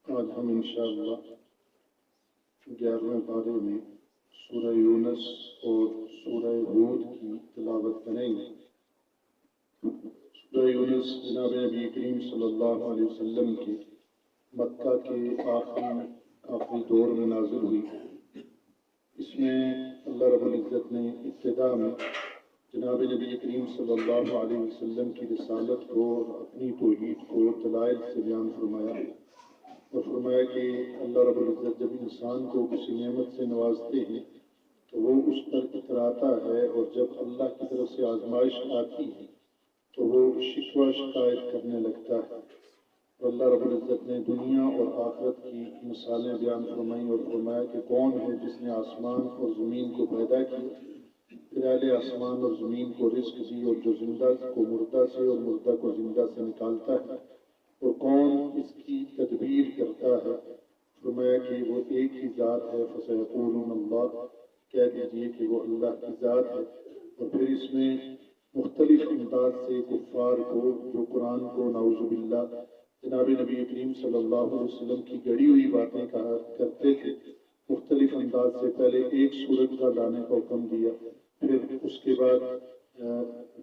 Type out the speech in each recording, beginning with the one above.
آج ہم انشاءاللہ 11ویں پارے میں سورہ یونس اور سورہ ہود کی تلاوت کریں گے۔ سورہ یونس جناب نبی کریم صلی اللہ علیہ وسلم کی مکہ کے آخری دور میں نازل ہوئی۔ اس میں اللہ رب العزت نے ابتدا میں جناب نبی کریم صلی اللہ علیہ وسلم کی رسالت کو اور اپنی توحید کو دلائل سے بیان فرمایا، اور فرمایا کہ اللہ رب العزت جب انسان کو کسی نعمت سے نوازتے ہیں تو وہ اس پر اتراتا ہے، اور جب اللہ کی طرف سے آزمائش آتی ہے تو وہ شکوہ شکایت کرنے لگتا ہے۔ اور اللہ رب العزت نے دنیا اور آخرت کی مثالیں بیان فرمائیں اور فرمایا کہ کون ہے جس نے آسمان اور زمین کو پیدا کیا، پھر اہل آسمان اور زمین کو رزق دی، اور جو زندہ کو مردہ سے اور مردہ کو زندہ سے نکالتا ہے، اور کون اس کی تدبیر کرتا ہے۔ فرمایا کہ وہ ایک ہی ذات ہے، فسیقولون اللہ، کہہ دیجئے کہ وہ اللہ کی ذات ہے۔ اور پھر اس میں مختلف انداز سے کفار کو جو قرآن کو نعوذ باللہ جناب نبی کریم صلی اللہ علیہ وسلم کی گڑی ہوئی باتیں کہا کرتے تھے، مختلف انداز سے پہلے ایک سورت کا لانے کا حکم دیا، پھر اس کے بعد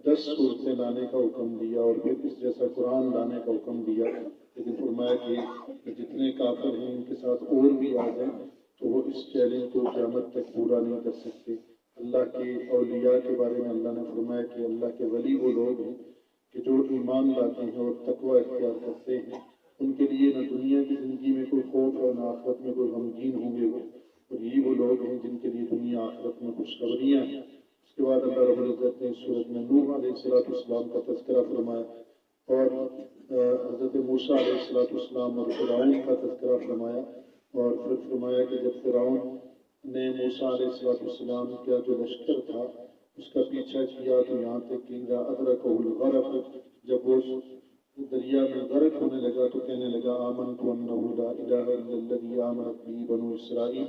10 صورتیں لانے کا حکم دیا، اور پھر اس جیسا قرآن لانے کا حکم دیا۔ لیکن فرمایا کہ جتنے کافر ہیں ان کے ساتھ اور بھی آ جائیں تو وہ اس چیلنج کو قیامت تک پورا نہیں کر سکتے۔ اللہ کے اولیاء کے بارے میں اللہ نے فرمایا کہ اللہ کے ولی وہ لوگ ہیں کہ جو ایمان لاتے ہیں اور تقوی اختیار کرتے ہیں، ان کے لیے نہ دنیا کی زندگی میں کوئی خوف ہے نہ آخرت میں کوئی غمگین ہوں گے وہ، اور یہی وہ لوگ ہیں جن کے لیے دنیا آخرت میں خوشخبریاں ہیں۔ اس کے بعد اللہ رب العزت نے اس صورت میں نوح علیہ السلام کا تذکرہ فرمایا، اور حضرت موسیٰ علیہ السلام اور فرعون کا تذکرہ فرمایا، اور پھر فرمایا کہ جب فرعون نے موسیٰ علیہ السلام کا جو لشکر تھا اس کا پیچھا کیا تو یہاں تک کہ اذا ادرکہ الغرق، جب وہ دریا میں غرق ہونے لگا تو کہنے لگا آمنت انہ لا الہ الا الذی آمنت بہ بنو اسرائیل،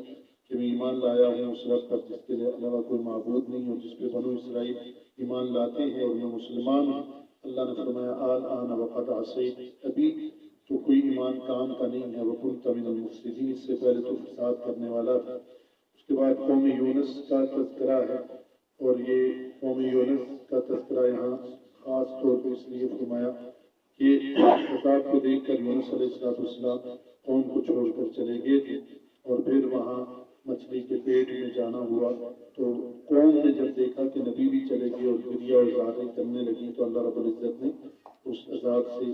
کہ میں ایمان لایا ہوں اس رب پر جس کے علاوہ کوئی معبود نہیں اور جس پہ بنو اسرائیل ایمان لاتے ہیں، اور میں مسلمان ہوں۔ اللہ نے فرمایا الآن وقد عصیت، ابھی تو کوئی ایمان کام کا نہیں ہے، وکنت من المفسدین، اس سے پہلے تو فساد کرنے والا تھا۔ اس کے بعد قوم یونس کا تذکرہ ہے، اور یہ قوم یونس کا تذکرہ یہاں خاص طور پر اس لیے فرمایا کہ عذاب کو دیکھ کر یونس علیہ السلام قوم کو چھوڑ کر چلے گئے تھے، اور پھر وہاں مچھلی کے پیٹ میں جانا ہوا تو قوم نے جب دیکھا کہ نبی بھی چلے گئے اور گریہ اور زاری کرنے لگی تو اللہ رب العزت نے اس عذاب سے